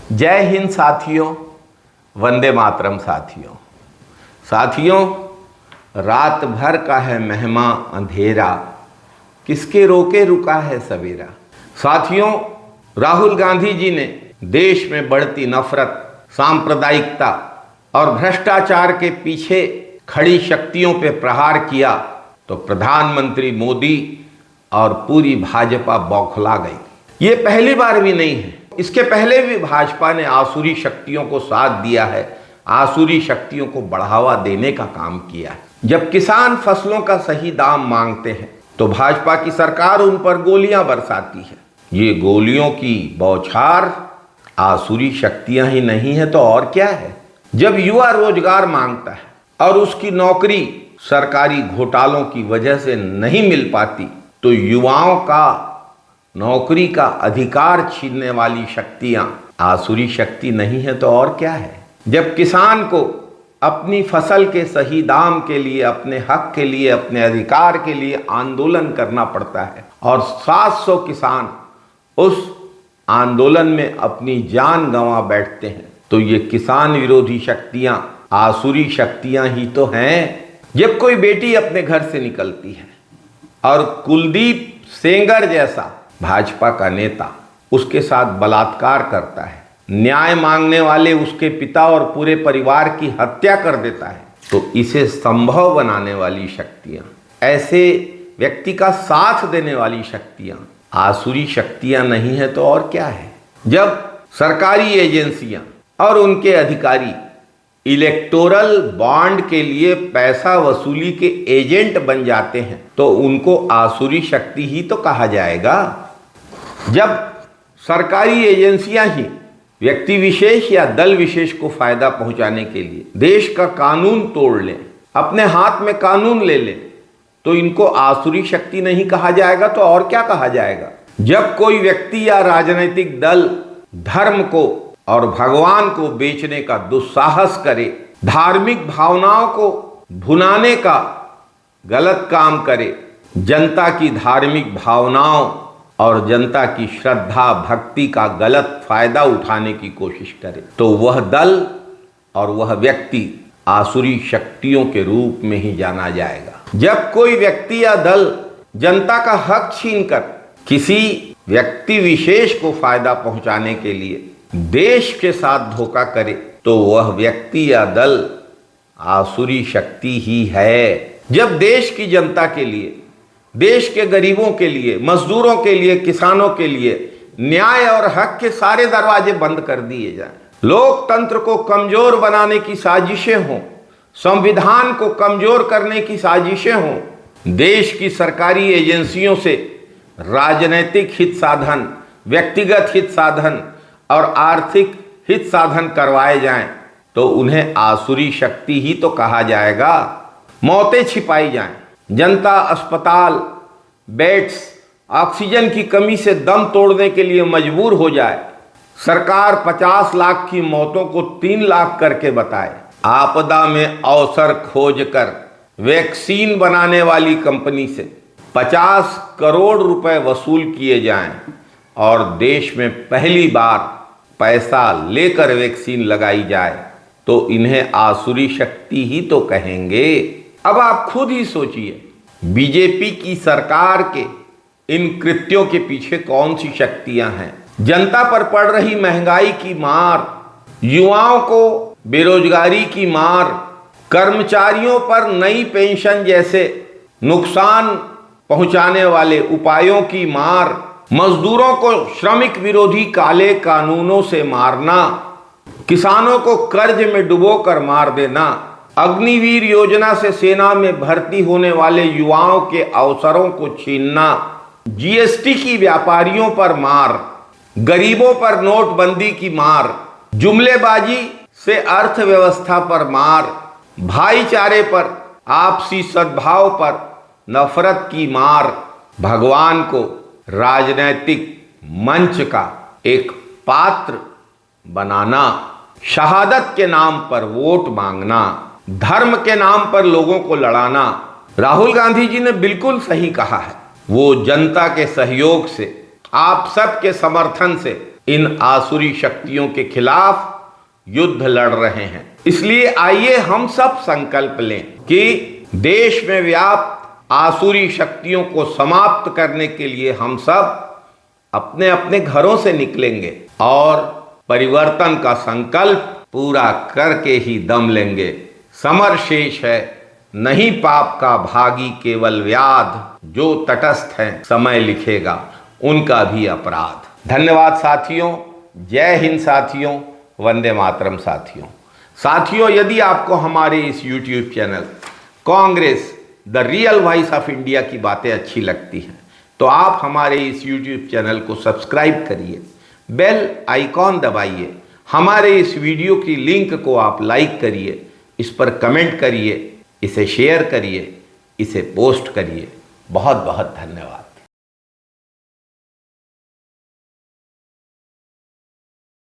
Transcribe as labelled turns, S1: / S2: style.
S1: जय हिंद साथियों, वंदे मातरम साथियों। साथियों, रात भर का है मेहमा अंधेरा, किसके रोके रुका है सवेरा। साथियों, राहुल गांधी जी ने देश में बढ़ती नफरत, सांप्रदायिकता और भ्रष्टाचार के पीछे खड़ी शक्तियों पर प्रहार किया तो प्रधानमंत्री मोदी और पूरी भाजपा बौखला गई। ये पहली बार भी नहीं है, इसके पहले भी भाजपा ने आसुरी शक्तियों को साथ दिया है, आसुरी शक्तियों को बढ़ावा देने का काम किया है। जब किसान फसलों का सही दाम मांगते हैं तो भाजपा की सरकार उन पर गोलियां बरसाती है। ये गोलियों की बौछार आसुरी शक्तियां ही नहीं है तो और क्या है। जब युवा रोजगार मांगता है और उसकी नौकरी सरकारी घोटालों की वजह से नहीं मिल पाती तो युवाओं का नौकरी का अधिकार छीनने वाली शक्तियां आसुरी शक्ति नहीं है तो और क्या है। जब किसान को अपनी फसल के सही दाम के लिए, अपने हक के लिए, अपने अधिकार के लिए आंदोलन करना पड़ता है और 700 किसान उस आंदोलन में अपनी जान गंवा बैठते हैं तो ये किसान विरोधी शक्तियां आसुरी शक्तियां ही तो हैं। जब कोई बेटी अपने घर से निकलती है और कुलदीप सेंगर जैसा भाजपा का नेता उसके साथ बलात्कार करता है, न्याय मांगने वाले उसके पिता और पूरे परिवार की हत्या कर देता है, तो इसे संभव बनाने वाली शक्तियां, ऐसे व्यक्ति का साथ देने वाली शक्तियां आसुरी शक्तियां नहीं है तो और क्या है। जब सरकारी एजेंसियां और उनके अधिकारी इलेक्टोरल बॉन्ड के लिए पैसा वसूली के एजेंट बन जाते हैं तो उनको आसुरी शक्ति ही तो कहा जाएगा। जब सरकारी एजेंसियां ही व्यक्ति विशेष या दल विशेष को फायदा पहुंचाने के लिए देश का कानून तोड़ लें, अपने हाथ में कानून ले लें तो इनको आसुरी शक्ति नहीं कहा जाएगा तो और क्या कहा जाएगा। जब कोई व्यक्ति या राजनीतिक दल धर्म को और भगवान को बेचने का दुस्साहस करे, धार्मिक भावनाओं को भुनाने का गलत काम करे, जनता की धार्मिक भावनाओं और जनता की श्रद्धा भक्ति का गलत फायदा उठाने की कोशिश करे तो वह दल और वह व्यक्ति आसुरी शक्तियों के रूप में ही जाना जाएगा। जब कोई व्यक्ति या दल जनता का हक छीनकर किसी व्यक्ति विशेष को फायदा पहुंचाने के लिए देश के साथ धोखा करे तो वह व्यक्ति या दल आसुरी शक्ति ही है। जब देश की जनता के लिए, देश के गरीबों के लिए, मजदूरों के लिए, किसानों के लिए न्याय और हक के सारे दरवाजे बंद कर दिए जाएं, लोकतंत्र को कमजोर बनाने की साजिशें हों, संविधान को कमजोर करने की साजिशें हों, देश की सरकारी एजेंसियों से राजनीतिक हित साधन, व्यक्तिगत हित साधन और आर्थिक हित साधन करवाए जाएं तो उन्हें आसुरी शक्ति ही तो कहा जाएगा। मौतें छिपाई जाएं, जनता अस्पताल बेड्स, ऑक्सीजन की कमी से दम तोड़ने के लिए मजबूर हो जाए, सरकार 50 लाख की मौतों को 3 लाख करके बताए, आपदा में अवसर खोजकर वैक्सीन बनाने वाली कंपनी से 50 करोड़ रुपए वसूल किए जाएं और देश में पहली बार पैसा लेकर वैक्सीन लगाई जाए तो इन्हें आसुरी शक्ति ही तो कहेंगे। अब आप खुद ही सोचिए, बीजेपी की सरकार के इन कृत्यों के पीछे कौन सी शक्तियां हैं। जनता पर पड़ रही महंगाई की मार, युवाओं को बेरोजगारी की मार, कर्मचारियों पर नई पेंशन जैसे नुकसान पहुंचाने वाले उपायों की मार, मजदूरों को श्रमिक विरोधी काले कानूनों से मारना, किसानों को कर्ज में डुबोकर मार देना, अग्निवीर योजना से सेना में भर्ती होने वाले युवाओं के अवसरों को छीनना, जीएसटी की व्यापारियों पर मार, गरीबों पर नोटबंदी की मार, जुमलेबाजी से अर्थव्यवस्था पर मार, भाईचारे पर, आपसी सद्भाव पर नफरत की मार, भगवान को राजनैतिक मंच का एक पात्र बनाना, शहादत के नाम पर वोट मांगना, धर्म के नाम पर लोगों को लड़ाना। राहुल गांधी जी ने बिल्कुल सही कहा है, वो जनता के सहयोग से, आप सबके समर्थन से इन आसुरी शक्तियों के खिलाफ युद्ध लड़ रहे हैं। इसलिए आइए हम सब संकल्प लें कि देश में व्याप्त आसुरी शक्तियों को समाप्त करने के लिए हम सब अपने अपने घरों से निकलेंगे और परिवर्तन का संकल्प पूरा करके ही दम लेंगे। समर शेष है नहीं पाप का भागी, केवल व्याध जो तटस्थ हैं समय लिखेगा उनका भी अपराध। धन्यवाद साथियों, जय हिंद साथियों, वंदे मातरम साथियों। साथियों, यदि आपको हमारे इस YouTube channel Congress the real voice of India की बातें अच्छी लगती हैं तो आप हमारे इस YouTube चैनल को सब्सक्राइब करिए, बेल आइकॉन दबाइए, हमारे इस वीडियो की लिंक को आप लाइक करिए, इस पर कमेंट करिए, इसे शेयर करिए, इसे पोस्ट करिए। बहुत बहुत धन्यवाद।